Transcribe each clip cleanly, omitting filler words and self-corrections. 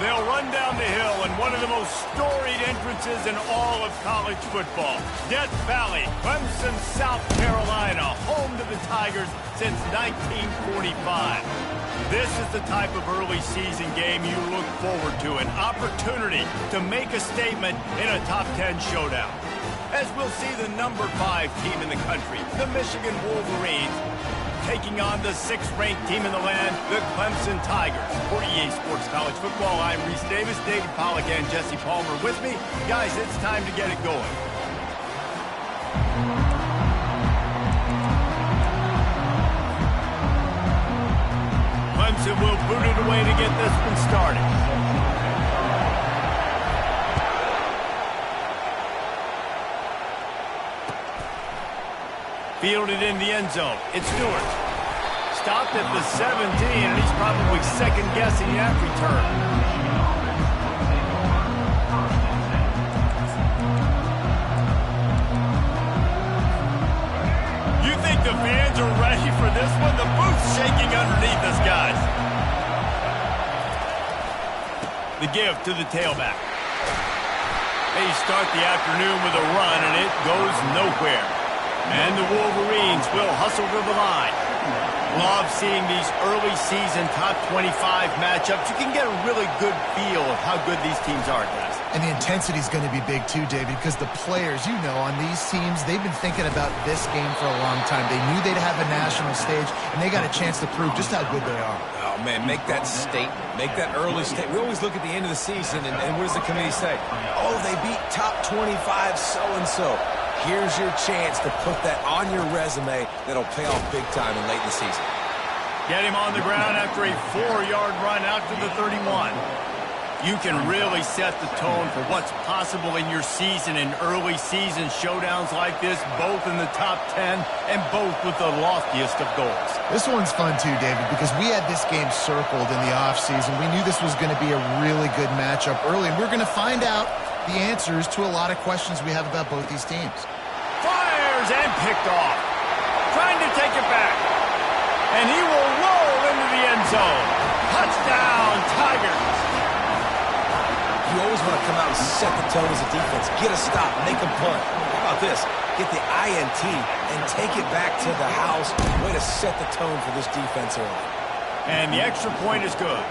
They'll run down the hill in one of the most storied entrances in all of college football. Death Valley, Clemson, South Carolina, home to the Tigers since 1945. This is the type of early season game you look forward to, an opportunity to make a statement in a top 10 showdown. As we'll see the number 5 team in the country, the Michigan Wolverines, taking on the 6th-ranked team in the land, the Clemson Tigers. For EA Sports College Football, I'm Reese Davis, David Pollack, and Jesse Palmer with me. Guys, it's time to get it going. Clemson will boot it away to get this one started. Fielded in the end zone. It's Stewart. Stopped at the 17, and he's probably second-guessing that return. You think the fans are ready for this one? The booth's shaking underneath us, guys. The give to the tailback. They start the afternoon with a run, and it goes nowhere. And the Wolverines will hustle to the line. Love seeing these early season top 25 matchups. You can get a really good feel of how good these teams are, guys. And the intensity is going to be big too, David, because the players, you know, on these teams, they've been thinking about this game for a long time. They knew they'd have a national stage, and they got a chance to prove just how good they are. Oh, man, make that statement. Make that early statement. We always look at the end of the season, and what does the committee say? Oh, they beat top 25 so-and-so. Here's your chance to put that on your resume that'll pay off big time in late in the season. Get him on the ground after a 4-yard run out to the 31. You can really set the tone for what's possible in your season in early season showdowns like this, both in the top 10 and both with the loftiest of goals. This one's fun too, David, because we had this game circled in the offseason. We knew this was going to be a really good matchup early, and we're going to find out the answers to a lot of questions we have about both these teams. Fires and picked off. Trying to take it back. And he will roll into the end zone. Touchdown, Tigers. You always want to come out and set the tone as a defense. Get a stop, make a punt. How about this? Get the INT and take it back to the house. Way to set the tone for this defense early. And the extra point is good.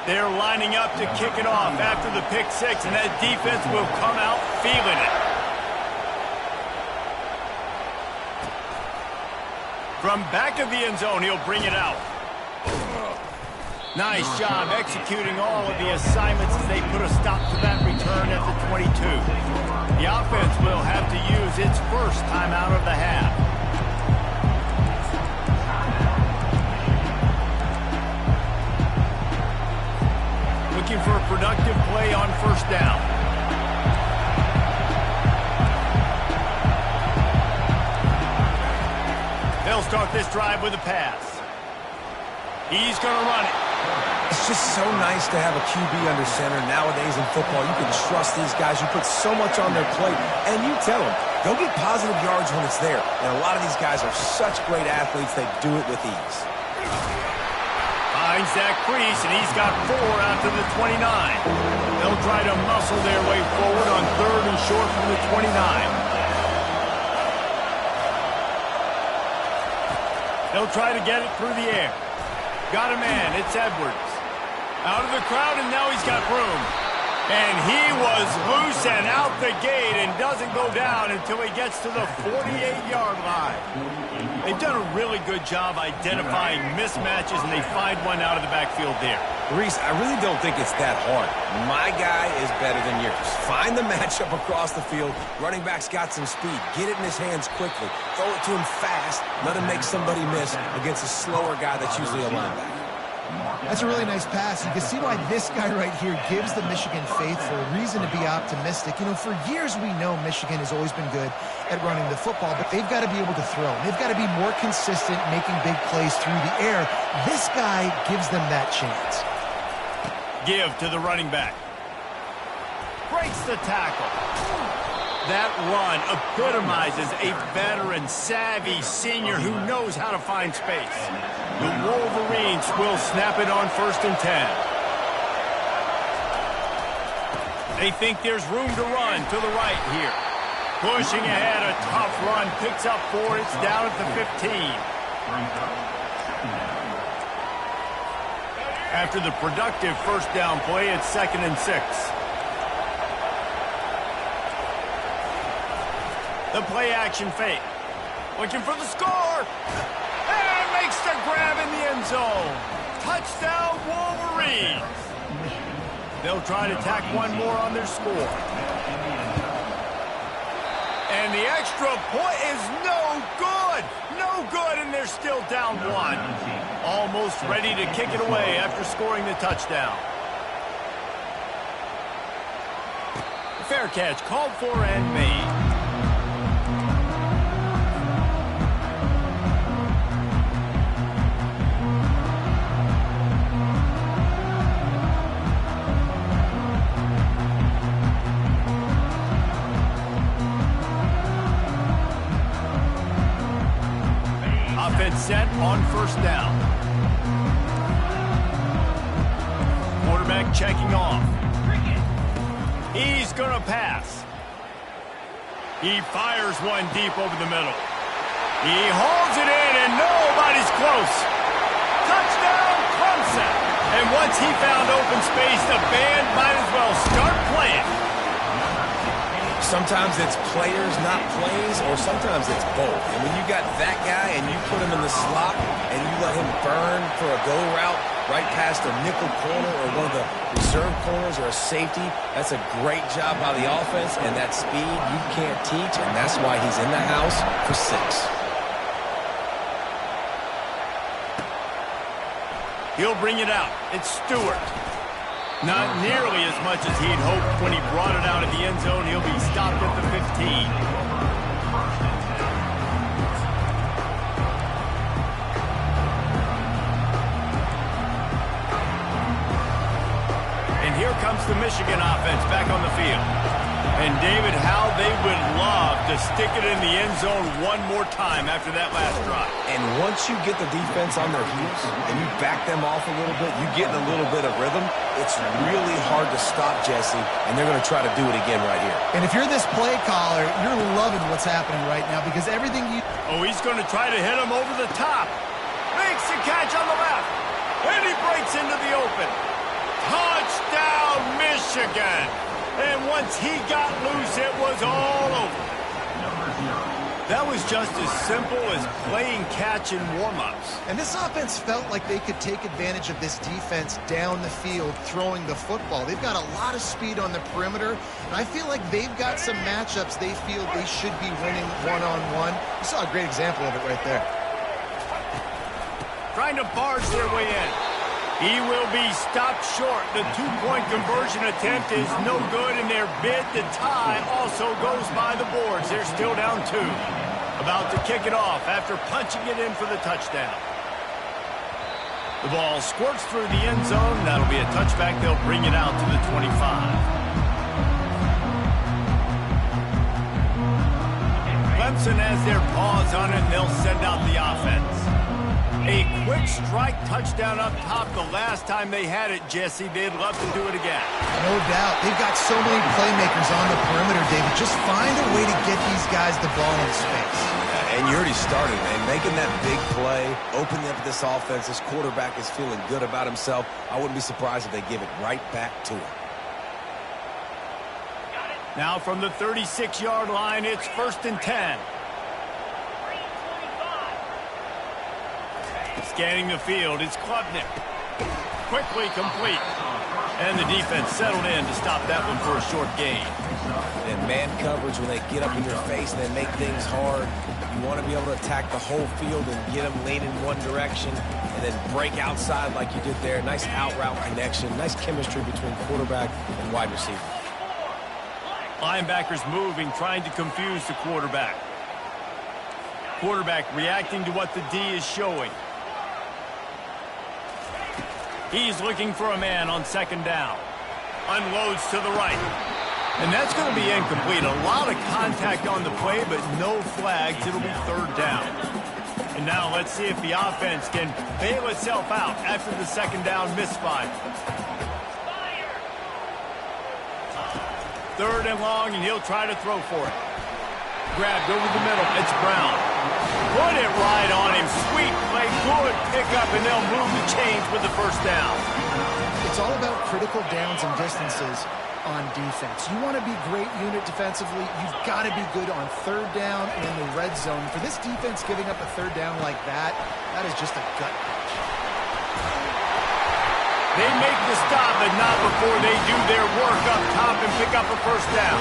They're lining up to kick it off after the pick six, and that defense will come out feeling it. From back of the end zone, he'll bring it out. Nice job executing all of the assignments as they put a stop to that return at the 22. The offense will have to use its first time out of the half. Looking for a productive play on first down. They'll start this drive with a pass. He's going to run it. It's just so nice to have a QB under center nowadays in football. You can trust these guys. You put so much on their plate, and you tell them, go get positive yards when it's there. And a lot of these guys are such great athletes, they do it with ease. Finds that crease, and he's got 4 out to the 29. They'll try to muscle their way forward on 3rd and short from the 29. They'll try to get it through the air. Got a man. It's Edwards. Out of the crowd, and now he's got room. And he was loose and out the gate and doesn't go down until he gets to the 48-yard line. They've done a really good job identifying mismatches, and they find one out of the backfield there. Reese, I really don't think it's that hard. My guy is better than yours. Find the matchup across the field. Running back's got some speed. Get it in his hands quickly. Throw it to him fast. Let him make somebody miss against a slower guy that's usually a linebacker. That's a really nice pass. You can see why this guy right here gives the Michigan faithful a reason to be optimistic. You know, for years we know Michigan has always been good at running the football, but they've got to be able to throw. They've got to be more consistent making big plays through the air. This guy gives them that chance. Give to the running back. breaks the tackle. That run epitomizes a veteran, savvy senior who knows how to find space. The Wolverines will snap it on 1st and 10. They think there's room to run to the right here. Pushing ahead, a tough run, picks up 4, it's down at the 15. After the productive first down play, it's 2nd and 6. The play action fake. Looking for the score. And makes the grab in the end zone. Touchdown, Wolverines. They'll try to tack one more on their score. And the extra point is no good. No good, and they're still down 1. Almost ready to kick it away after scoring the touchdown. Fair catch called for and made. Set on 1st down. Quarterback checking off. He's going to pass. He fires one deep over the middle. He hauls it in, and nobody's close. Touchdown, Clemson. And once he found open space, the band might as well start playing. Sometimes it's players, not plays, or sometimes it's both. And when you got that guy and you put him in the slot and you let him burn for a go route right past a nickel corner or one of the reserve corners or a safety, that's a great job by the offense, and that speed you can't teach, and that's why he's in the house for 6. He'll bring it out. It's Stewart. Not nearly as much as he'd hoped when he brought it out of the end zone. He'll be stopped at the 15. And here comes the Michigan offense back on the field. And David, how they would love to stick it in the end zone one more time after that last drive. And once you get the defense on their heels and you back them off a little bit, you get in a little bit of rhythm, it's really hard to stop, Jesse, and they're going to try to do it again right here. And if you're this play caller, you're loving what's happening right now because everything you... Oh, he's going to try to hit him over the top. Makes the catch on the left. And he breaks into the open. Touchdown, Michigan. And once he got loose, it was all over. That was just as simple as playing catch in warm-ups. And this offense felt like they could take advantage of this defense down the field throwing the football. They've got a lot of speed on the perimeter, and I feel like they've got some matchups they feel they should be winning one-on-one. You saw a great example of it right there. Trying to barge their way in. He will be stopped short. The two-point conversion attempt is no good, and their bid to tie also goes by the boards. They're still down 2. About to kick it off after punching it in for the touchdown. The ball squirts through the end zone. That'll be a touchback. They'll bring it out to the 25. Clemson has their paws on it, and they'll send out the offense. A quick strike touchdown up top. The last time they had it, Jesse, they'd love to do it again. No doubt. They've got so many playmakers on the perimeter, David. Just find a way to get these guys the ball in space. And you already started, man. Making that big play, opening up this offense. This quarterback is feeling good about himself. I wouldn't be surprised if they give it right back to him. Now from the 36-yard line, it's 1st and 10. Scanning the field, it's Klubnik. Quickly complete. And the defense settled in to stop that one for a short gain. And man coverage, when they get up in your face and they make things hard, you want to be able to attack the whole field and get them leaning one direction and then break outside like you did there. Nice out route connection, nice chemistry between quarterback and wide receiver. Linebackers moving, trying to confuse the quarterback. Quarterback reacting to what the D is showing. He's looking for a man on 2nd down. Unloads to the right. And that's going to be incomplete. A lot of contact on the play, but no flags. It'll be third down. And now let's see if the offense can bail itself out after the second down misfire. Third and long, and he'll try to throw for it. Grabbed over the middle. It's Brown. Put it right on him. Sweet play. Good pickup, and they'll move the chains with the first down. It's all about critical downs and distances on defense. You want to be great unit defensively. You've got to be good on third down and in the red zone. For this defense giving up a third down like that, that is just a gut punch. They make the stop, but not before they do their work up top and pick up a first down.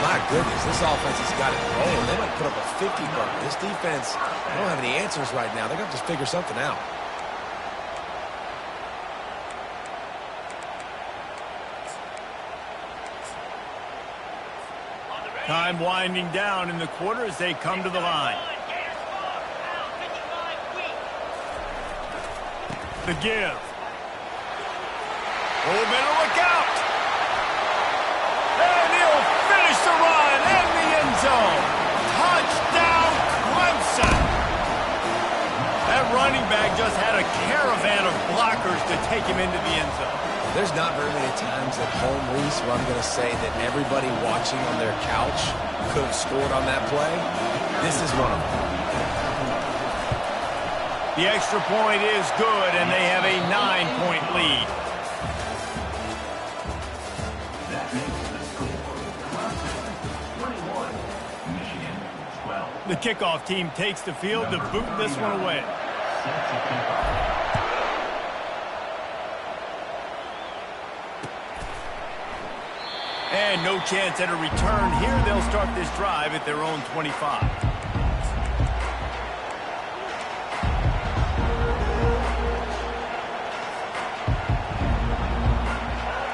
My goodness, this offense has got it rolling. They might put up a 50 burger. This defense, they don't have any answers right now. They're going to have to figure something out. Time winding down in the quarter as they come to the line. The give. Oh, better look out. And he'll finish the run in the end zone. Touchdown, Clemson. That running back just had a caravan of blockers to take him into the end zone. There's not very many times at home, Reese, where I'm going to say that everybody watching on their couch could have scored on that play. This is one of them. The extra point is good, and they have a 9-point lead. The kickoff team takes the field to boot this one away. And no chance at a return here. They'll start this drive at their own 25.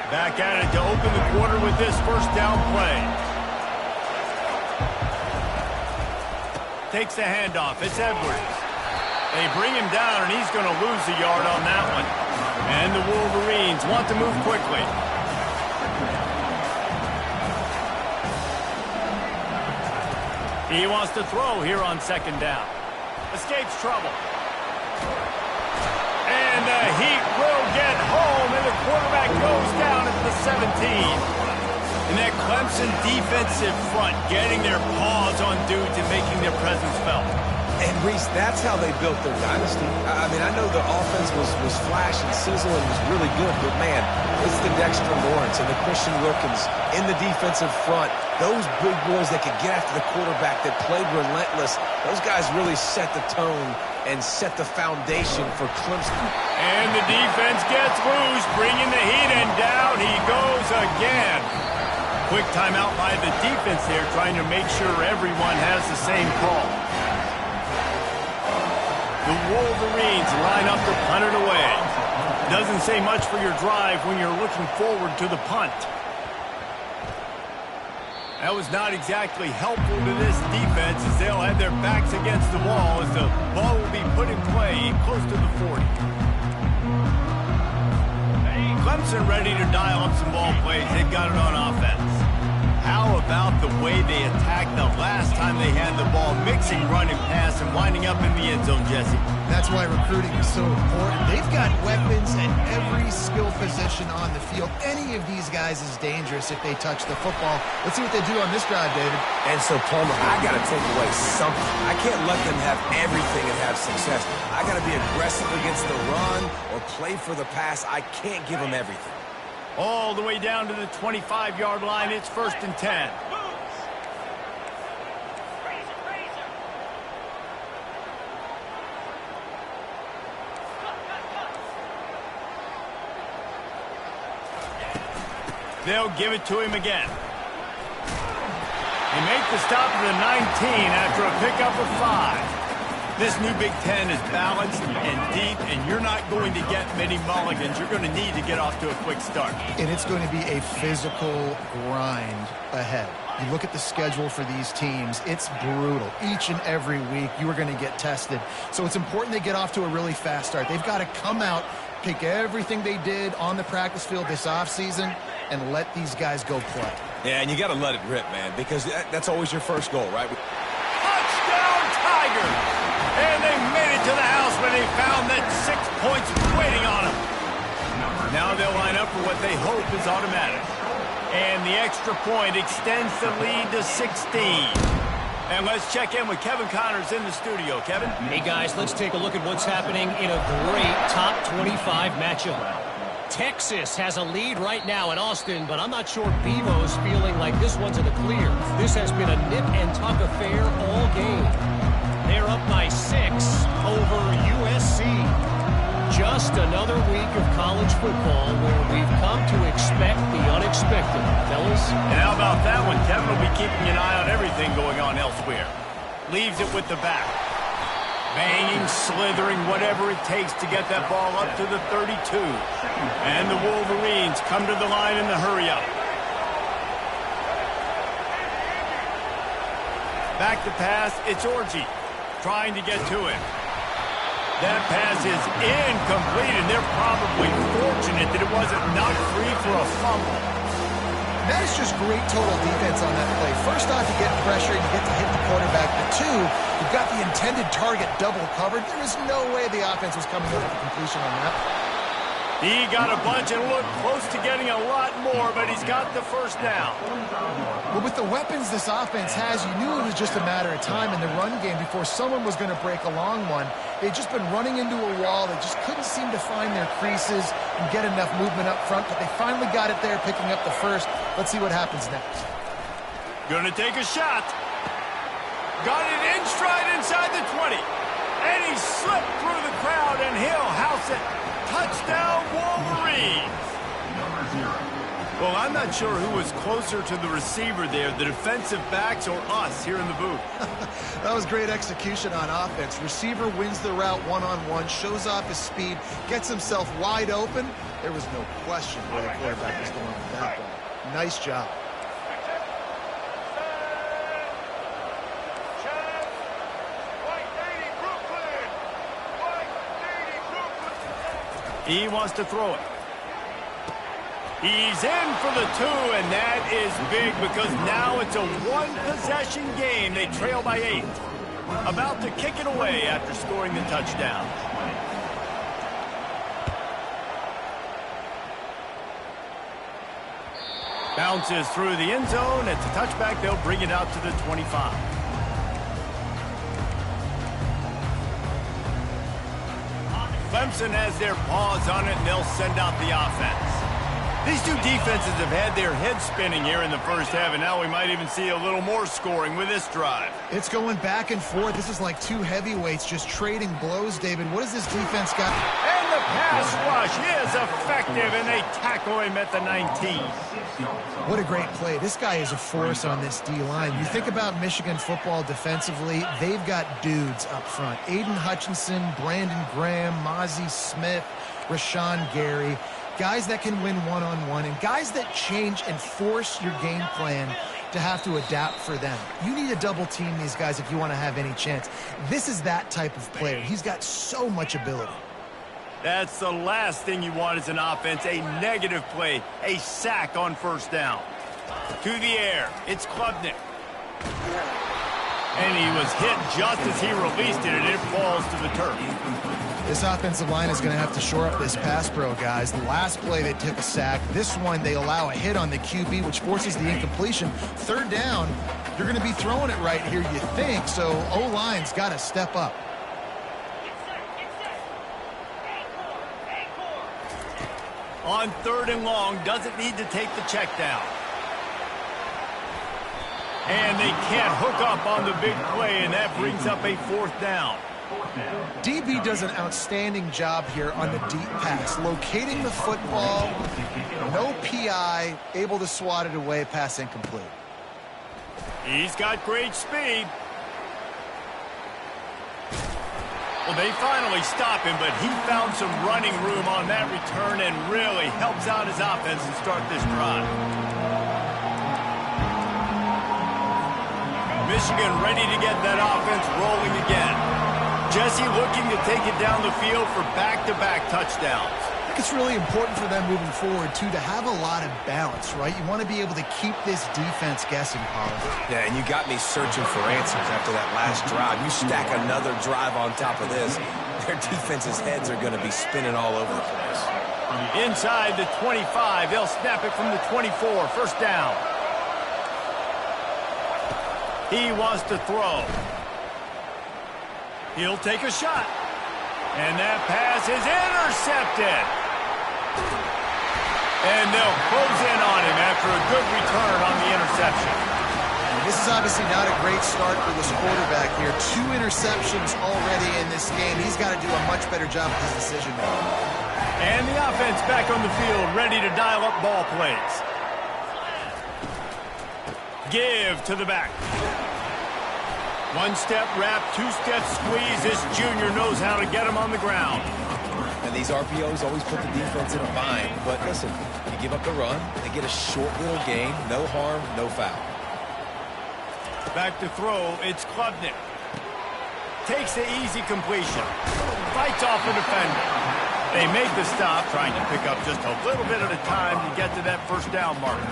Back at it to open the quarter with this first down play. Takes the handoff. It's Edwards. They bring him down, and he's going to lose a yard on that one. And the Wolverines want to move quickly. He wants to throw here on second down. Escapes trouble. And the Heat will get home, and the quarterback goes down at the 17. And that Clemson defensive front getting their paws on dudes and making their presence felt. And, Reese, that's how they built their dynasty. I mean, I know the offense was flash and sizzle and was really good, but, man, it's the Dexter Lawrence and the Christian Wilkins in the defensive front. Those big boys that could get after the quarterback, that played relentless, those guys really set the tone and set the foundation for Clemson. And the defense gets loose, bringing the Heat, and down he goes again. Quick timeout by the defense there, trying to make sure everyone has the same call. The Wolverines line up to punt it away. Doesn't say much for your drive when you're looking forward to the punt. That was not exactly helpful to this defense as they'll have their backs against the wall as the ball will be put in play close to the 40. Clemson ready to dial up some ball plays. They've got it on offense. How about the way they attacked the last time they had the ball, mixing run and pass and winding up in the end zone, Jesse? That's why recruiting is so important. They've got weapons at every skill position on the field. Any of these guys is dangerous if they touch the football. Let's see what they do on this drive, David. And so, Palmer, I got to take away something. I can't let them have everything and have success. I got to be aggressive against the run or play for the pass. I can't give them everything. All the way down to the 25-yard line. It's 1st and 10. They'll give it to him again. They make the stop at the 19 after a pickup of 5. This new Big Ten is balanced and deep, and you're not going to get many mulligans. You're going to need to get off to a quick start. And it's going to be a physical grind ahead. You look at the schedule for these teams, it's brutal. Each and every week, you are going to get tested. So it's important they get off to a really fast start. They've got to come out, take everything they did on the practice field this offseason, and let these guys go play. Yeah, and you got to let it rip, man, because that's always your first goal, right? Touchdown, Tigers! And they made it to the house when they found that 6 points waiting on them. Now they'll line up for what they hope is automatic. And the extra point extends the lead to 16. And let's check in with Kevin Connors in the studio. Kevin? Hey, guys, let's take a look at what's happening in a great top 25 matchup. Texas has a lead right now in Austin, but I'm not sure Bevo's feeling like this one's in the clear. This has been a nip-and-tuck affair all game. They're up by 6 over USC. Just another week of college football where we've come to expect the unexpected, fellas. And how about that one? Kevin will be keeping an eye on everything going on elsewhere. Leaves it with the back. Banging, slithering, whatever it takes to get that ball up to the 32. And the Wolverines come to the line in the hurry-up. Back to pass, it's Orji trying to get to it. That pass is incomplete, and they're probably fortunate that it wasn't knocked free for a fumble. That is just great total defense on that play. First off, you get pressure and you get to hit the quarterback. But two, you've got the intended target double covered. There is no way the offense was coming up with a completion on that. He got a bunch and looked close to getting a lot more, but he's got the first down. Well, with the weapons this offense has, you knew it was just a matter of time in the run game before someone was going to break a long one. They'd just been running into a wall. They just couldn't seem to find their creases and get enough movement up front, but they finally got it there, picking up the first. Let's see what happens next. Gonna take a shot. Got it in stride inside the 20. And he slipped through the crowd, and he'll house it. Touchdown, Wolverines. Well, I'm not sure who was closer to the receiver there, the defensive backs or us here in the booth. That was great execution on offense. Receiver wins the route one-on-one, shows off his speed, gets himself wide open. There was no question where the quarterback was going with that ball. Nice job. He wants to throw it. He's in for the 2, and that is big because now it's a one-possession game. They trail by 8. About to kick it away after scoring the touchdown. Bounces through the end zone. It's a touchback. They'll bring it out to the 25. Clemson has their paws on it, and they'll send out the offense. These two defenses have had their heads spinning here in the first half, and now we might even see a little more scoring with this drive. It's going back and forth. This is like two heavyweights just trading blows, David. What has this defense got? And the pass rush is effective, and they tackle him at the 19. What a great play. This guy is a force on this D-line. You think about Michigan football defensively, they've got dudes up front. Aiden Hutchinson, Brandon Graham, Mozzie Smith, Rashawn Gary. Guys that can win one-on-one and guys that change and force your game plan to have to adapt for them. You need to double team these guys if you want to have any chance. This is that type of player. He's got so much ability. That's the last thing you want as an offense, a negative play, a sack on first down. To the air, it's Klubnik. And he was hit just as he released it, and it falls to the turf. This offensive line is going to have to shore up this pass pro, guys. The last play they took a sack. This one they allow a hit on the QB, which forces the incompletion. Third down, you're going to be throwing it right here, you think. So O-line's got to step up. On 3rd and long, doesn't need to take the check down. And they can't hook up on the big play, and that brings up a 4th down. DB does an outstanding job here on the deep pass, locating the football, no PI, able to swat it away, pass incomplete. He's got great speed. Well, they finally stop him, but he found some running room on that return and really helps out his offense to start this drive. Michigan ready to get that offense rolling again. Jesse looking to take it down the field for back-to-back touchdowns. think it's really important for them moving forward, too, to have a lot of balance, right? You want to be able to keep this defense guessing, Pollard. Yeah, and you got me searching for answers after that last drive. You stack another drive on top of this, their defense's heads are going to be spinning all over the place. Inside the 25, they'll snap it from the 24, first down. He wants to throw. He'll take a shot. And that pass is intercepted. And they'll close in on him after a good return on the interception. This is obviously not a great start for this quarterback here. 2 interceptions already in this game. He's got to do a much better job with his decision-making. And the offense back on the field, ready to dial up ball plays. Give to the back. 1-step wrap, 2-step squeeze. This junior knows how to get him on the ground. And these RPOs always put the defense in a bind. But listen, you give up the run, they get a short little gain. No harm, no foul. Back to throw, it's Klubnik. Takes the easy completion. Fights off a defender. They make the stop, trying to pick up just a little bit at a time to get to that first down marker.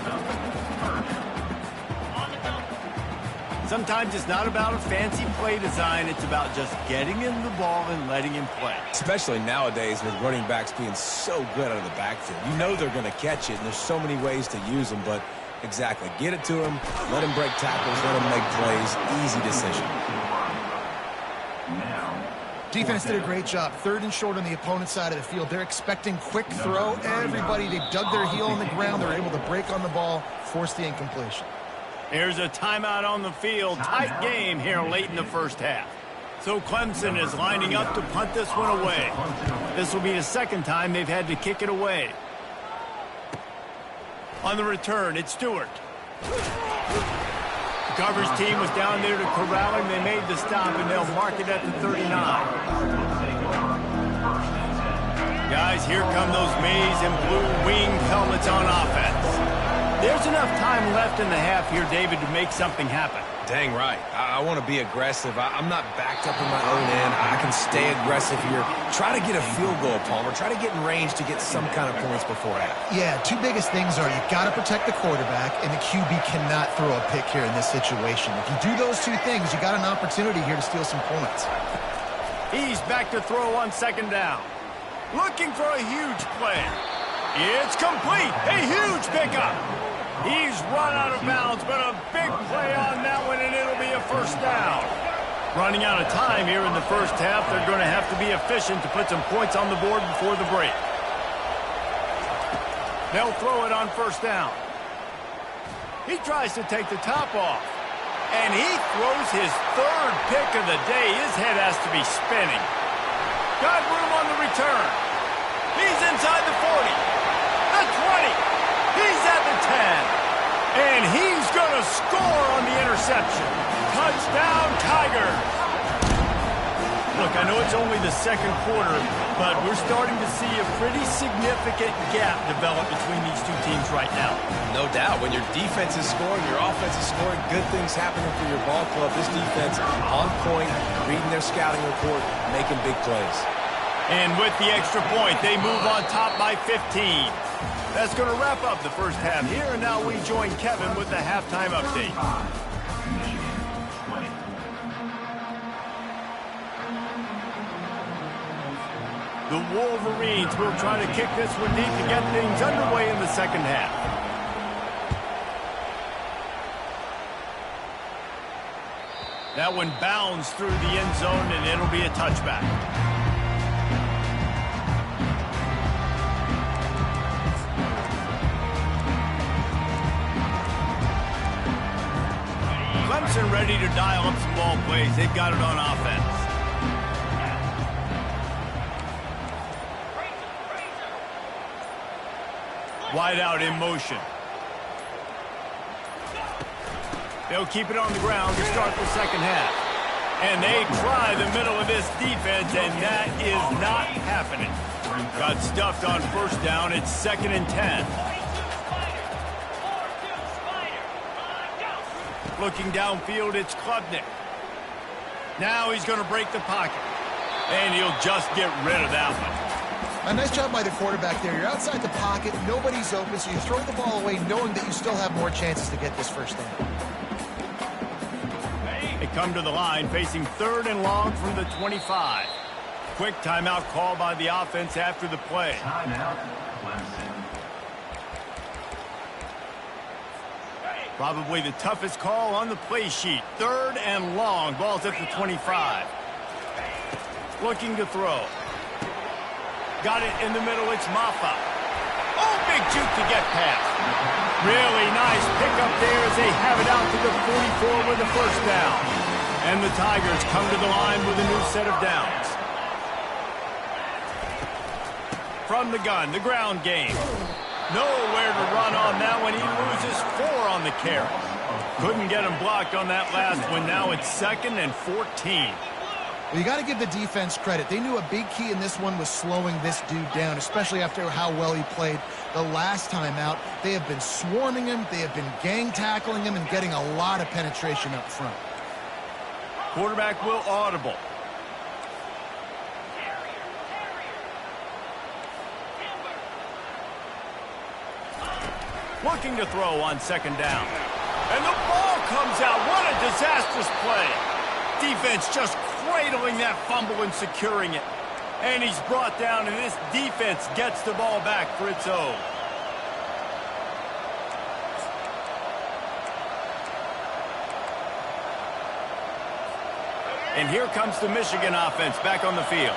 Sometimes it's not about a fancy play design. It's about just getting him the ball and letting him play. Especially nowadays with running backs being so good out of the backfield. You know they're going to catch it, and there's so many ways to use them. But exactly, get it to him, let him break tackles, let him make plays. Easy decision. Defense did a great job. 3rd and short on the opponent's side of the field. They're expecting quick throw. Everybody, they dug their heel on the ground. They're able to break on the ball, force the incompletion. Here's a timeout on the field. Tight game here late in the first half. So Clemson is lining up to punt this one away. This will be the second time they've had to kick it away. On the return, it's Stewart. The coverage team was down there to corral him. They made the stop, and they'll mark it at the 39. Guys, here come those maize and blue winged helmets on offense. There's enough time left in the half here, David, to make something happen. Dang right. I want to be aggressive. I'm not backed up in my own end. I can stay aggressive here. Try to get a field goal, Palmer. Try to get in range to get some kind of points before half. Yeah, 2 biggest things are you got to protect the quarterback, and the QB cannot throw a pick here in this situation. If you do those 2 things, you got an opportunity here to steal some points. He's back to throw on 2nd down. Looking for a huge play. It's complete. A huge pickup. He's run out of bounds, but a big play on that one, and it'll be a first down. Running out of time here in the first half. They're going to have to be efficient to put some points on the board before the break. They'll throw it on first down. He tries to take the top off, and he throws his 3rd pick of the day. His head has to be spinning. Got room on the return. He's inside the 40, the 20. He's at the 10, and he's going to score on the interception. Touchdown, Tigers. Look, I know it's only the 2nd quarter, but we're starting to see a pretty significant gap develop between these 2 teams right now. No doubt. When your defense is scoring, your offense is scoring, good things happening for your ball club. This defense on point, reading their scouting report, making big plays. And with the extra point, they move on top by 15. That's going to wrap up the first half here, and now we join Kevin with the halftime update. The Wolverines will try to kick this one deep to get things underway in the second half. That one bounds through the end zone, and it'll be a touchback. Clemson ready to dial up some ball plays. They've got it on offense. Wide out in motion. They'll keep it on the ground to start the second half. And they try the middle of this defense, and that is not happening. Got stuffed on first down. It's 2nd and 10. Looking downfield, it's Klubnik. Now he's going to break the pocket. And he'll just get rid of that one. A nice job by the quarterback there. You're outside the pocket, nobody's open, so you throw the ball away knowing that you still have more chances to get this first down. They come to the line facing 3rd and long from the 25. Quick timeout call by the offense after the play. Timeout, Clemson. Probably the toughest call on the play sheet. 3rd and long. Ball's at the 25. Looking to throw. Got it in the middle. It's Maffa. Oh, big juke to get past. Really nice pickup there as they have it out to the 44 with the first down. And the Tigers come to the line with a new set of downs. From the gun, the ground game. Nowhere to run on that one. He loses 4 on the carry. Couldn't get him blocked on that last one. Now it's 2nd and 14. Well, you got to give the defense credit. They knew a big key in this one was slowing this dude down, especially after how well he played the last time out. They have been swarming him. They have been gang tackling him and getting a lot of penetration up front. Quarterback will audible. Looking to throw on 2nd down. And the ball comes out. What a disastrous play. Defense just cradling that fumble and securing it. And he's brought down, and this defense gets the ball back for its own. And here comes the Michigan offense back on the field.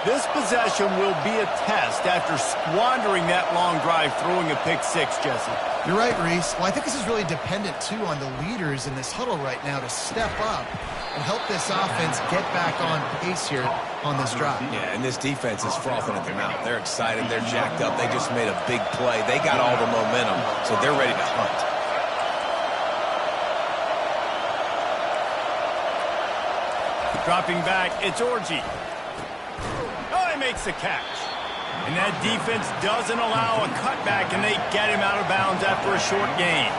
This possession will be a test after squandering that long drive, throwing a pick 6, Jesse. You're right, Reese. Well, I think this is really dependent, too, on the leaders in this huddle right now to step up and help this offense get back on pace here on this drive. Yeah, and this defense is frothing at the mouth. They're excited. They're jacked up. They just made a big play. They got all the momentum, so they're ready to hunt. Dropping back, it's Orji. Oh, he makes the catch. And that defense doesn't allow a cutback, and they get him out of bounds after a short gain.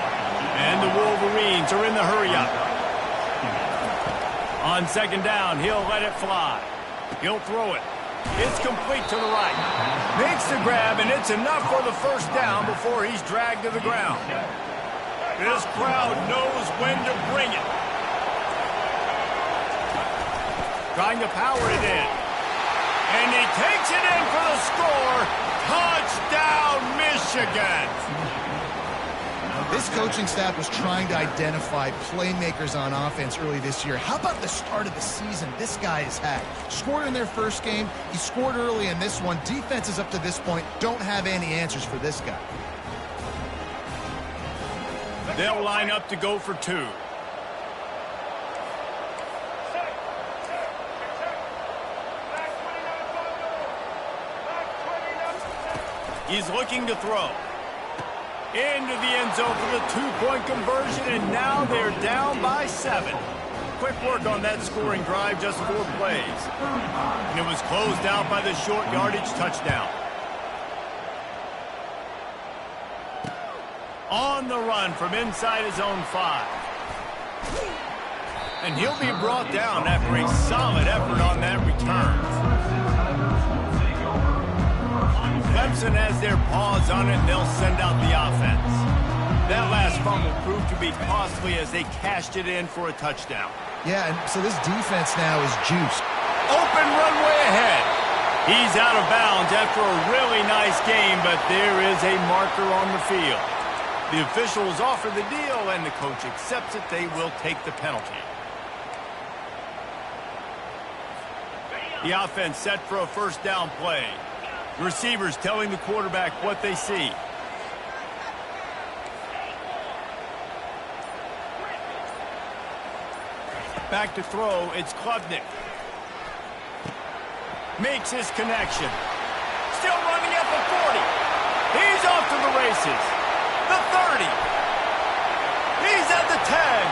And the Wolverines are in the hurry-up. On 2nd down, he'll let it fly. He'll throw it. It's complete to the right. Makes the grab, and it's enough for the first down before he's dragged to the ground. This crowd knows when to bring it. Trying to power it in. And he takes it in for the score. Touchdown, Michigan! This coaching staff was trying to identify playmakers on offense early this year. How about the start of the season this guy has had? Scored in their first game. He scored early in this one. Defenses up to this point don't have any answers for this guy. They'll line up to go for 2. He's looking to throw. Into the end zone for the 2-point conversion, and now they're down by 7. Quick work on that scoring drive, just 4 plays. And it was closed out by the short yardage touchdown. On the run from inside his own 5. And he'll be brought down after a solid effort on that return. Clemson has their paws on it, and they'll send out the offense. That last fumble proved to be costly as they cashed it in for a touchdown. Yeah, and so this defense now is juiced. Open runway ahead. He's out of bounds after a really nice game, but there is a marker on the field. The officials offer the deal, and the coach accepts it. They will take the penalty. The offense set for a first down play. Receivers telling the quarterback what they see. Back to throw, it's Klubnik. Makes his connection. Still running at the 40. He's off to the races. The 30. He's at the 10.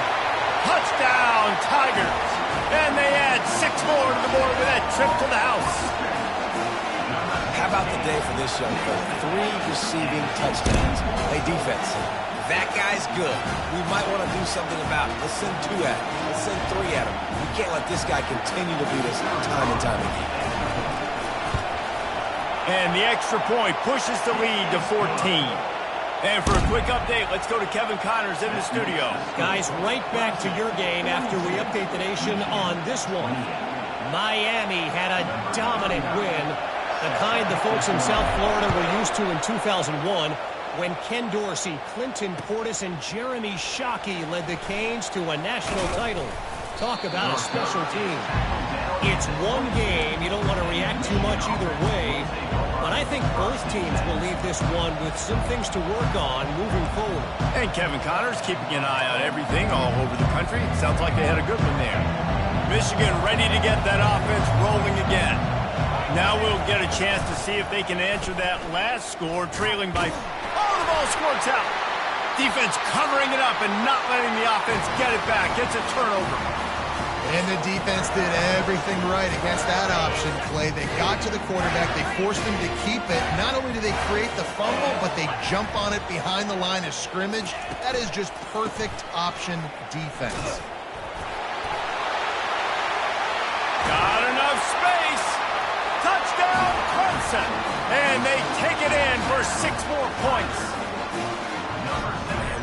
Touchdown, Tigers. And they add 6 more to the board with that trip to the house. How about the day for this young fella? 3 receiving touchdowns. Hey, defense, that guy's good. We might want to do something about it. Let's send 2 at him. Let's send 3 at him. We can't let this guy continue to beat us time and time again. And the extra point pushes the lead to 14. And for a quick update, let's go to Kevin Connors in the studio. Guys, right back to your game after we update the nation on this one. Miami had a dominant win, the kind the folks in South Florida were used to in 2001 when Ken Dorsey, Clinton Portis, and Jeremy Shockey led the Canes to a national title. Talk about a special team. It's one game. You don't want to react too much either way. But I think both teams will leave this one with some things to work on moving forward. And Kevin Connors keeping an eye on everything all over the country. Sounds like they had a good one there. Michigan ready to get that offense rolling again. Now we'll get a chance to see if they can answer that last score, trailing by... Oh, the ball squirts out. Defense covering it up and not letting the offense get it back. Gets a turnover. And the defense did everything right against that option play. They got to the quarterback. They forced him to keep it. Not only do they create the fumble, but they jump on it behind the line of scrimmage. That is just perfect option defense. Got enough space. Touchdown, Clemson. And they take it in for 6 more points.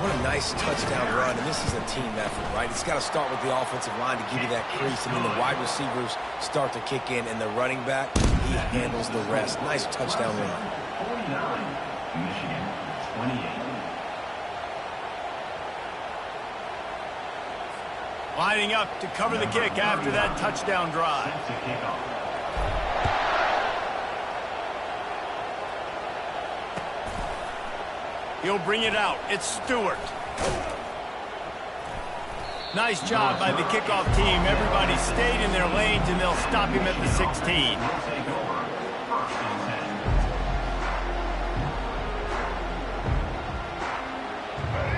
What a nice touchdown run, and this is a team effort, right? It's got to start with the offensive line to give you that crease, and then the wide receivers start to kick in, and the running back, he handles the rest. Nice touchdown run. 49, Michigan, 28. Lining up to cover the kick after that touchdown drive. To kick off. He'll bring it out. It's Stewart. Nice job by the kickoff team. Everybody stayed in their lanes, and they'll stop him at the 16.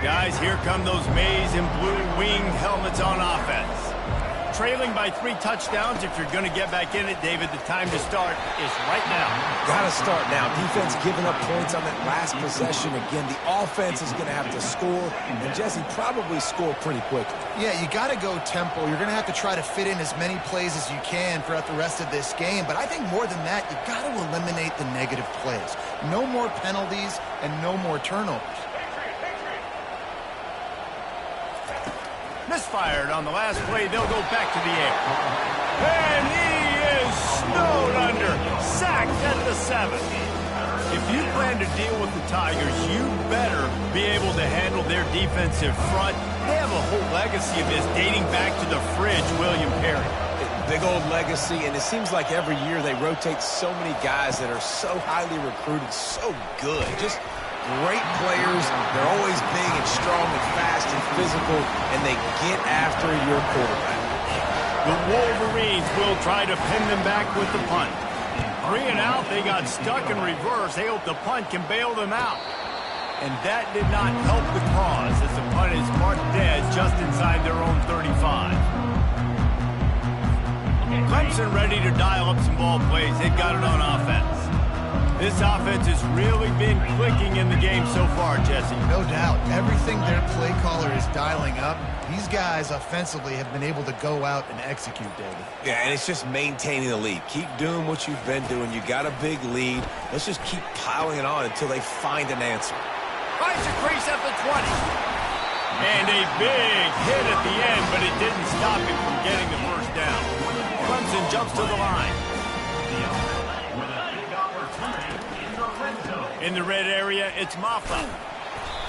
Guys, here come those maize and blue winged helmets on offense. Trailing by 3 touchdowns. If you're going to get back in it, David, the time to start is right now. Got to start now. Defense giving up points on that last possession. Again, the offense is going to have to score, and Jesse probably score pretty quickly. Yeah, you got to go tempo. You're going to have to try to fit in as many plays as you can throughout the rest of this game. But I think more than that, you got to eliminate the negative plays. No more penalties and no more turnovers. Misfired on the last play. They'll go back to the air. And he is snowed under. Sacked at the 7. If you plan to deal with the Tigers, you better be able to handle their defensive front. They have a whole legacy of this dating back to the fridge, William Perry. Big old legacy, and it seems like every year they rotate so many guys that are so highly recruited, so good. Just great players. They're always big and strong and fast and physical, and they get after your quarterback. The Wolverines will try to pin them back with the punt. 3 and out, they got stuck in reverse. They hope the punt can bail them out. And that did not help the cause as the punt is marked dead just inside their own 35. Clemson ready to dial up some ball plays. They've got it on offense. This offense has really been clicking in the game so far, Jesse. No doubt. Everything their play caller is dialing up, these guys offensively have been able to go out and execute, David. Yeah, and it's just maintaining the lead. Keep doing what you've been doing. You got a big lead. Let's just keep piling it on until they find an answer. Finds a crease at the 20. And a big hit at the end, but it didn't stop him from getting the first down. Clemson jumps to the line. In the red area, it's Maffa.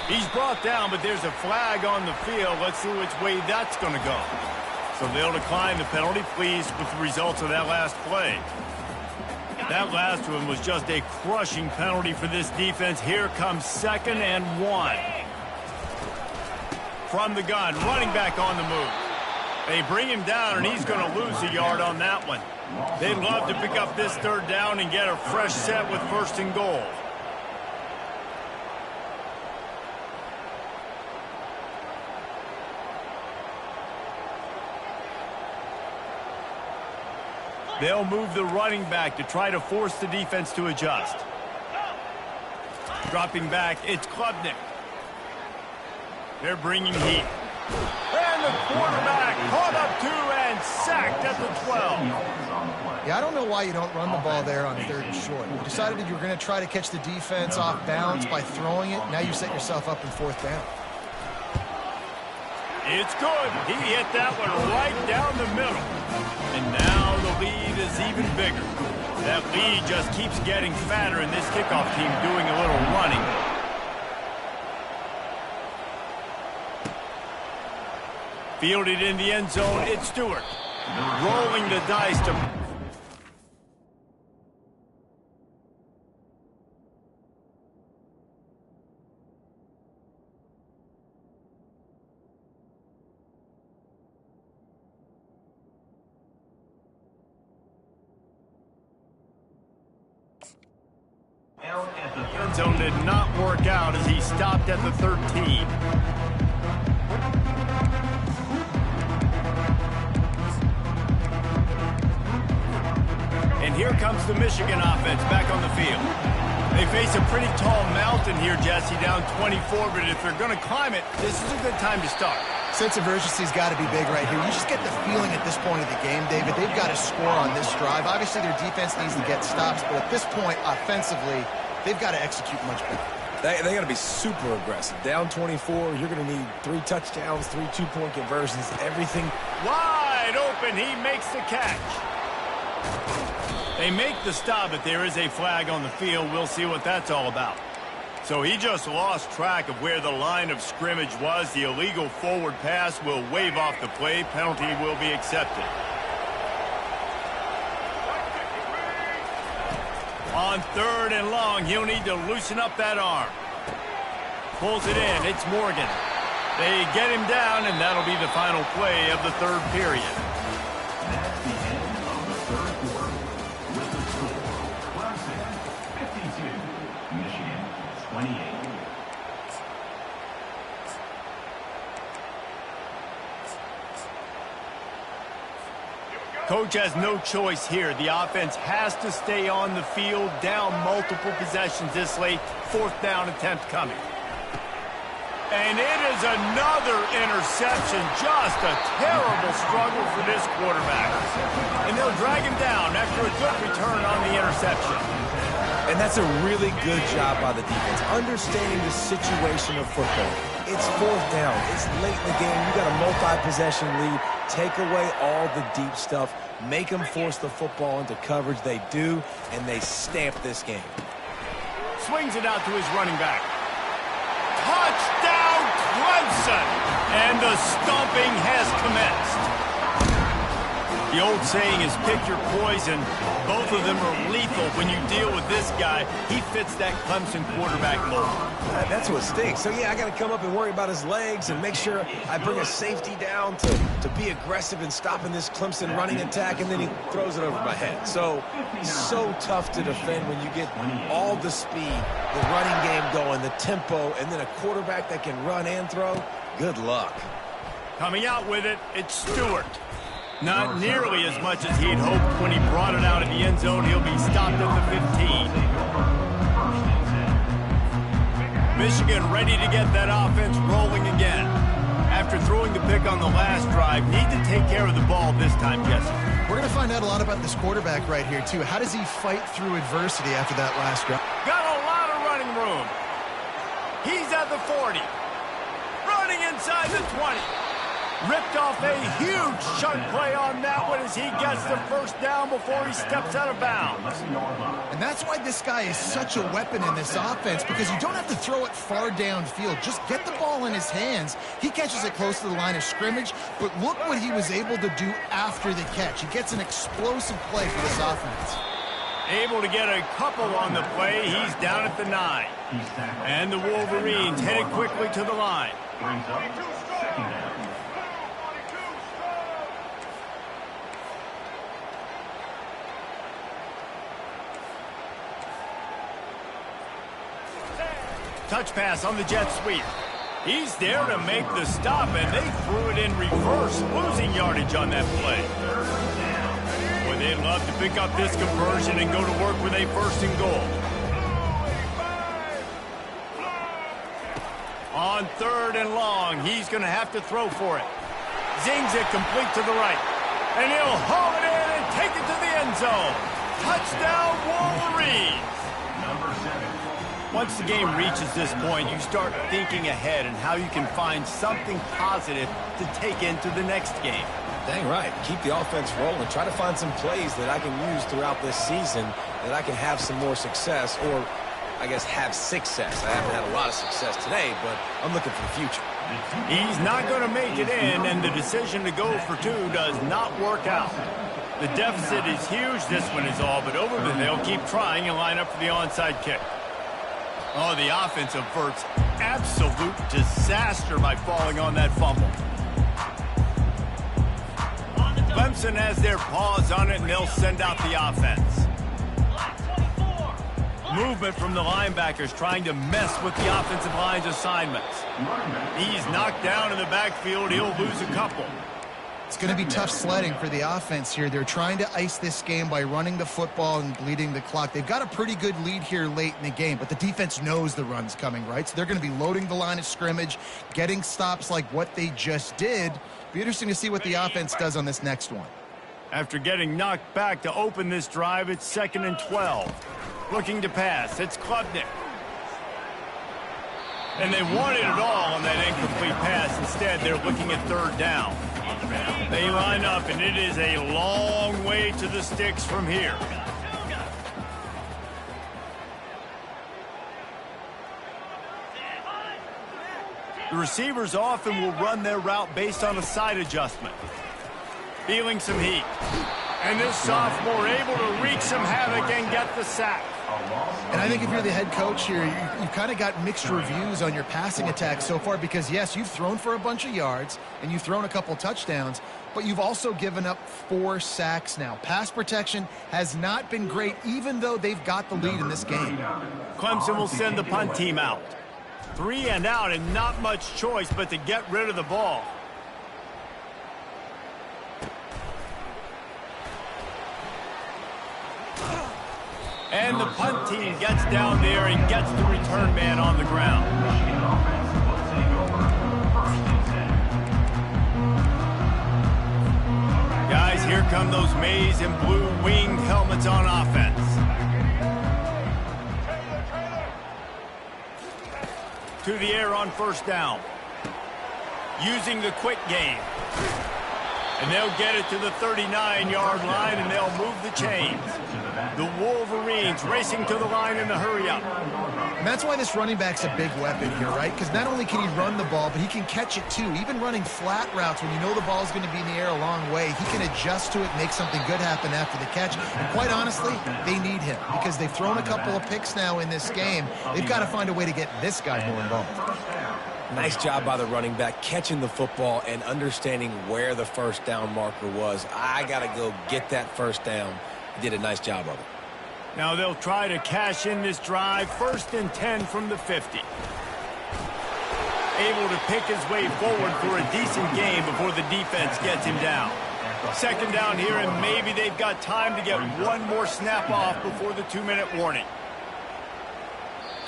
He's brought down, but there's a flag on the field. Let's see which way that's going to go. So they'll decline the penalty. Pleased with the results of that last play. That last one was just a crushing penalty for this defense. Here comes 2nd and 1. From the gun, running back on the move. They bring him down, and he's going to lose a yard on that one. They'd love to pick up this 3rd down and get a fresh set with 1st and goal. They'll move the running back to try to force the defense to adjust. Dropping back, it's Klubnik. They're bringing heat. And the quarterback caught up to and sacked at the 12. Yeah, I don't know why you don't run the ball there on 3rd and short. You decided that you were going to try to catch the defense off balance by throwing it. Now you set yourself up in 4th down. It's good. He hit that one right down the middle. And now the lead is even bigger. That lead just keeps getting fatter, and this kickoff team doing a little running. Fielded in the end zone, it's Stewart. Rolling the dice to... End zone did not work out as he stopped at the 13. And here comes the Michigan offense back on the field. They face a pretty tall mountain here, Jesse, down 24, but if they're going to climb it, this is a good time to start. Sense of urgency's got to be big right here. You just get the feeling at this point of the game, David, they've got to score on this drive. Obviously, their defense needs to get stops, but at this point, offensively, they've got to execute much better. They got to be super aggressive. Down 24, you're going to need 3 touchdowns, 3 two-point conversions, everything. Wide open, he makes the catch. They make the stop, but there is a flag on the field. We'll see what that's all about. So he just lost track of where the line of scrimmage was. The illegal forward pass will wave off the play. Penalty will be accepted. On 3rd and long, he'll need to loosen up that arm. Pulls it in. It's Morgan. They get him down, and that'll be the final play of the 3rd period. That's the end of the 3rd quarter. With the score, Clemson 52, Michigan 28. Coach has no choice here. The offense has to stay on the field, down multiple possessions this late. 4th down attempt coming. And it is another interception. Just a terrible struggle for this quarterback. And they'll drag him down after a good return on the interception. And that's a really good job by the defense, understanding the situation of football. It's 4th down. It's late in the game. You got a multi-possession lead. Take away all the deep stuff. Make them force the football into coverage. They do, and they stamp this game. Swings it out to his running back. Touchdown, Clemson! And the stomping has commenced. The old saying is pick your poison. Both of them are lethal when you deal with this guy. He fits that Clemson quarterback mold. That's what stinks. So, yeah, I got to come up and worry about his legs and make sure I bring a safety down to be aggressive in stopping this Clemson running attack, and then he throws it over my head. So tough to defend when you get all the speed, the running game going, the tempo, and then a quarterback that can run and throw. Good luck. Coming out with it, it's Stewart. Not nearly as much as he'd hoped when he brought it out of the end zone. He'll be stopped at the 15. Michigan ready to get that offense rolling again. After throwing the pick on the last drive, need to take care of the ball this time, Jesse. We're going to find out a lot about this quarterback right here, too. How does he fight through adversity after that last drive? Got a lot of running room. He's at the 40. Running inside the 20. Ripped off a huge chunk play on that one as he gets the 1st down before he steps out of bounds. And that's why this guy is such a weapon in this offense, because you don't have to throw it far downfield. Just get the ball in his hands. He catches it close to the line of scrimmage, but look what he was able to do after the catch. He gets an explosive play for this offense. Able to get a couple on the play. He's down at the 9. And the Wolverines headed quickly to the line. Brings up 2nd down. Touch pass on the jet sweep. He's there to make the stop, and they threw it in reverse, losing yardage on that play. Boy, they'd love to pick up this conversion and go to work with a 1st and goal. On 3rd and long, he's going to have to throw for it. Zings it complete to the right. And he'll haul it in and take it to the end zone. Touchdown, Wolverines! Number 7. Once the game reaches this point, you start thinking ahead and how you can find something positive to take into the next game. Dang right. Keep the offense rolling. Try to find some plays that I can use throughout this season that I can have some more success, or I guess have success. I haven't had a lot of success today, but I'm looking for the future. He's not going to make it in, and the decision to go for 2 does not work out. The deficit is huge. This one is all but over, but they'll keep trying and line up for the onside kick. Oh, the offense averts absolute disaster by falling on that fumble. Clemson has their paws on it, and they'll send out the offense. Movement from the linebackers trying to mess with the offensive line's assignments. He's knocked down in the backfield. He'll lose a couple. It's going to be tough sledding for the offense here. They're trying to ice this game by running the football and bleeding the clock. They've got a pretty good lead here late in the game, but the defense knows the run's coming, right? So they're going to be loading the line of scrimmage, getting stops like what they just did. Be interesting to see what the offense does on this next one. After getting knocked back to open this drive, it's 2nd and 12. Looking to pass. It's Klubnik. And they wanted it all on that incomplete pass. Instead, they're looking at 3rd down. They line up, and it is a long way to the sticks from here. The receivers often will run their route based on a side adjustment. Feeling some heat. And this sophomore able to wreak some havoc and get the sack. And I think if you're the head coach here, you've kind of got mixed reviews on your passing attack so far because, yes, you've thrown for a bunch of yards and you've thrown a couple touchdowns, but you've also given up 4 sacks now. Pass protection has not been great, even though they've got the lead in this game. Clemson will send the punt team out. 3 and out, and not much choice but to get rid of the ball. And the punt team gets down there and gets the return man on the ground. Guys, here come those maize and blue winged helmets on offense. To the air on 1st down. Using the quick game. And they'll get it to the 39-yard line, and they'll move the chains. The Wolverines racing to the line in the hurry-up. And that's why this running back's a big weapon here, right? Because not only can he run the ball, but he can catch it too. Even running flat routes when you know the ball's going to be in the air a long way, he can adjust to it, make something good happen after the catch. And quite honestly, they need him because they've thrown a couple of picks now in this game. They've got to find a way to get this guy more involved. Nice job by the running back, catching the football and understanding where the 1st down marker was. I got to go get that 1st down. He did a nice job of it. Now they'll try to cash in this drive. 1st and 10 from the 50. Able to pick his way forward for a decent game before the defense gets him down. 2nd down here, and maybe they've got time to get one more snap off before the 2-minute warning.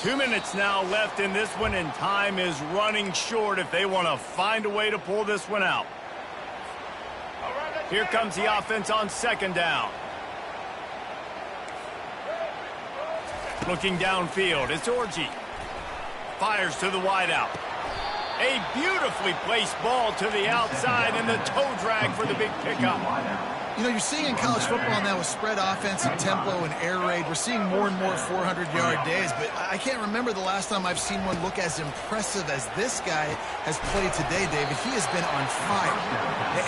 2 minutes now left in this one, and time is running short if they want to find a way to pull this one out. Here comes the offense on 2nd down. Looking downfield, it's Orji. Fires to the wideout. A beautifully placed ball to the outside, and the toe drag for the big pickup. You know, you're seeing in college football now with spread offense and tempo and air raid, we're seeing more and more 400-yard days, but I can't remember the last time I've seen one look as impressive as this guy has played today, David. He has been on fire.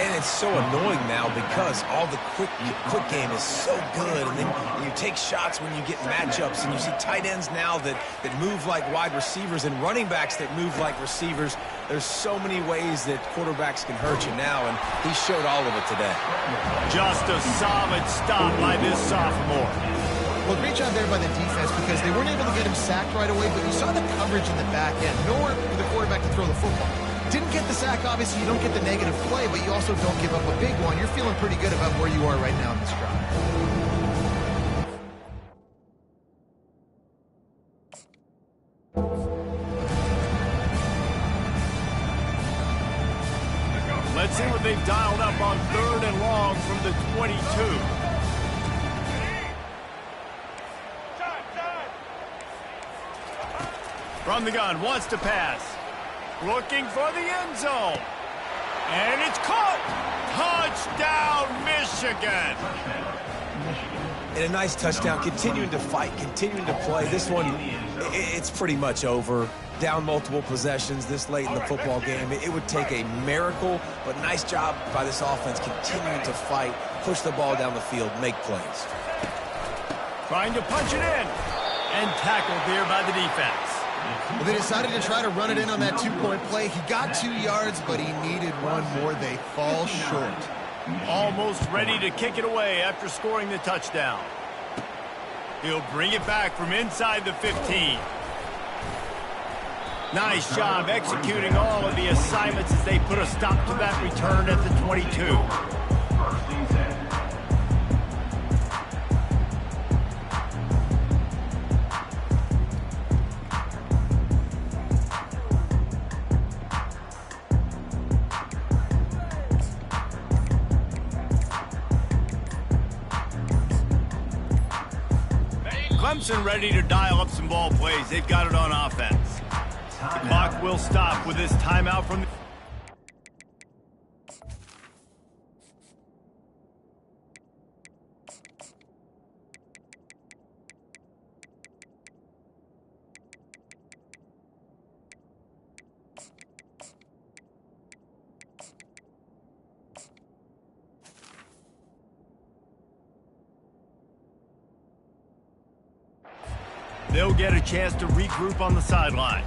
And it's so annoying now because all the quick game is so good, and then you take shots when you get matchups, and you see tight ends now that move like wide receivers and running backs that move like receivers. There's so many ways that quarterbacks can hurt you now, and he showed all of it today. Just a solid stop by this sophomore. Well, great job there by the defense because they weren't able to get him sacked right away, but you saw the coverage in the back end. Nowhere for the quarterback to throw the football. Didn't get the sack, obviously. You don't get the negative play, but you also don't give up a big one. You're feeling pretty good about where you are right now in this drive. Let's see what they've dialed up on 3rd and long from the 22. From the gun, wants to pass. Looking for the end zone. And it's caught. Touchdown, Michigan. And a nice touchdown, continuing to fight, continuing to play. This one, it's pretty much over. Down multiple possessions this late in the football game. It would take a miracle, but nice job by this offense continuing to fight, push the ball down the field, make plays. Trying to punch it in. And tackled there by the defense. Well, they decided to try to run it in on that 2-point play. He got 2 yards, but he needed one more. They fall short. Almost ready to kick it away after scoring the touchdown. He'll bring it back from inside the 15. Nice job executing all of the assignments as they put a stop to that return at the 22. Clemson ready to dial up some ball plays. They've got it on offense. The clock will stop with this timeout from the... They'll get a chance to regroup on the sideline.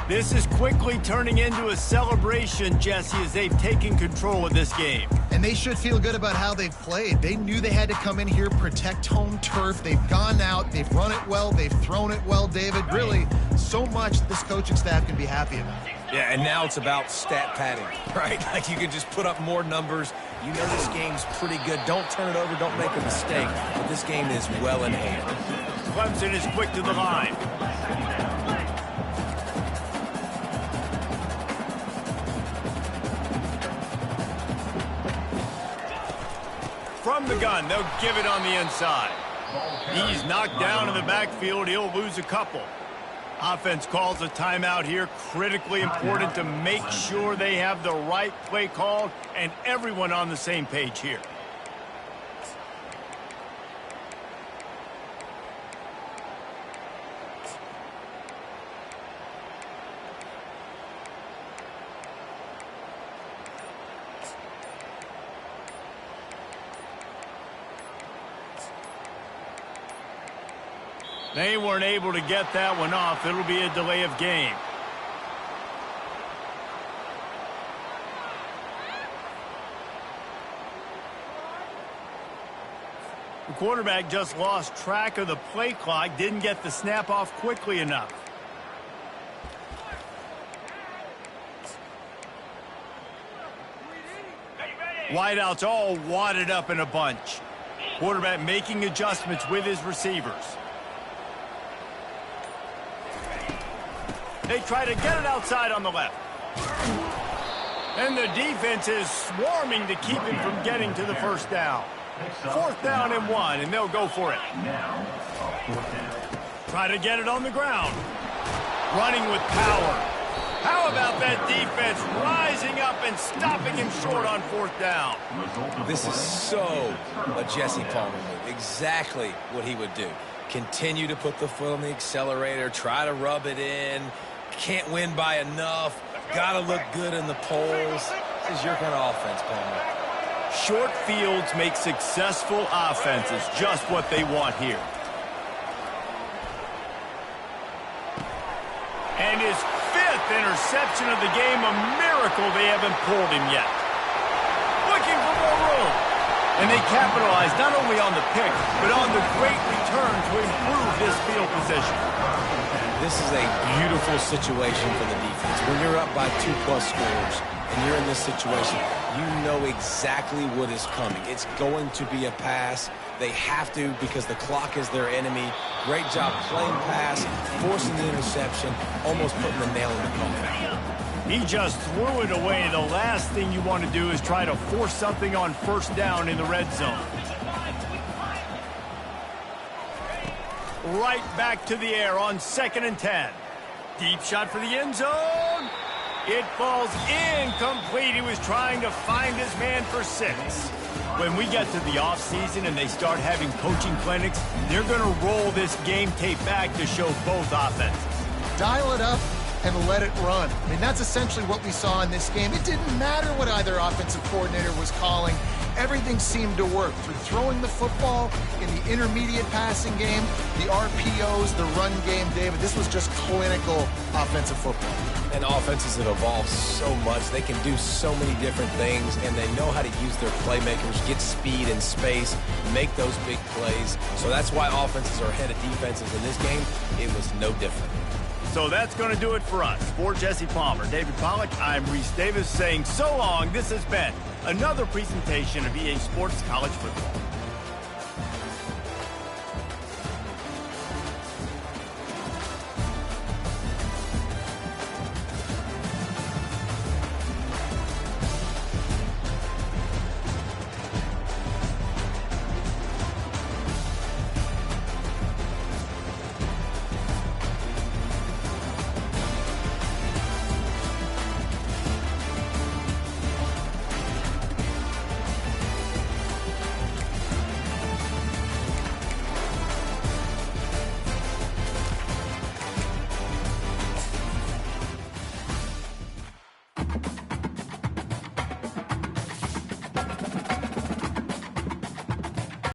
This is quickly turning into a celebration, Jesse, as they've taken control of this game. And they should feel good about how they've played. They knew they had to come in here, protect home turf. They've gone out, they've run it well, they've thrown it well, David. Really, so much this coaching staff can be happy about. Yeah, and now it's about stat padding, right? Like you can just put up more numbers. You know this game's pretty good. Don't turn it over, don't make a mistake. But this game is well in hand. Clemson is quick to the line. From the gun, they'll give it on the inside. He's knocked down in the backfield. He'll lose a couple. Offense calls a timeout here. Critically important to make sure they have the right play called and everyone on the same page here. They weren't able to get that one off. It'll be a delay of game. The quarterback just lost track of the play clock, didn't get the snap off quickly enough. Wideouts all wadded up in a bunch. Quarterback making adjustments with his receivers. They try to get it outside on the left. And the defense is swarming to keep him from getting to the first down. 4th down and 1, and they'll go for it. Try to get it on the ground. Running with power. How about that defense rising up and stopping him short on 4th down? This is so a Jesse Palmer move. Exactly what he would do. Continue to put the foot on the accelerator. Try to rub it in. Can't win by enough. Got to look good in the polls. This is your kind of offense, Palmer. Short fields make successful offenses just what they want here. And his 5th interception of the game, a miracle they haven't pulled him yet. Looking for more room. And they capitalized not only on the pick, but on the great return to improve this field position. This is a beautiful situation for the defense. When you're up by 2+ scores and you're in this situation, you know exactly what is coming. It's going to be a pass. They have to because the clock is their enemy. Great job playing pass, forcing the interception, almost putting the nail in the coffin. He just threw it away. The last thing you want to do is try to force something on first down in the red zone. Right back to the air on 2nd and 10. Deep shot for the end zone. It falls incomplete. He was trying to find his man for 6. When we get to the offseason and they start having coaching clinics, they're going to roll this game tape back to show both offenses. Dial it up and let it run. I mean, that's essentially what we saw in this game. It didn't matter what either offensive coordinator was calling. Everything seemed to work through throwing the football in the intermediate passing game, the RPOs, the run game, David. This was just clinical offensive football. And offenses have evolved so much. They can do so many different things, and they know how to use their playmakers, get speed and space, make those big plays. So that's why offenses are ahead of defenses in this game. It was no different. So that's going to do it for us. For Jesse Palmer, David Pollack, I'm Reese Davis saying so long. This has been another presentation of EA Sports College Football.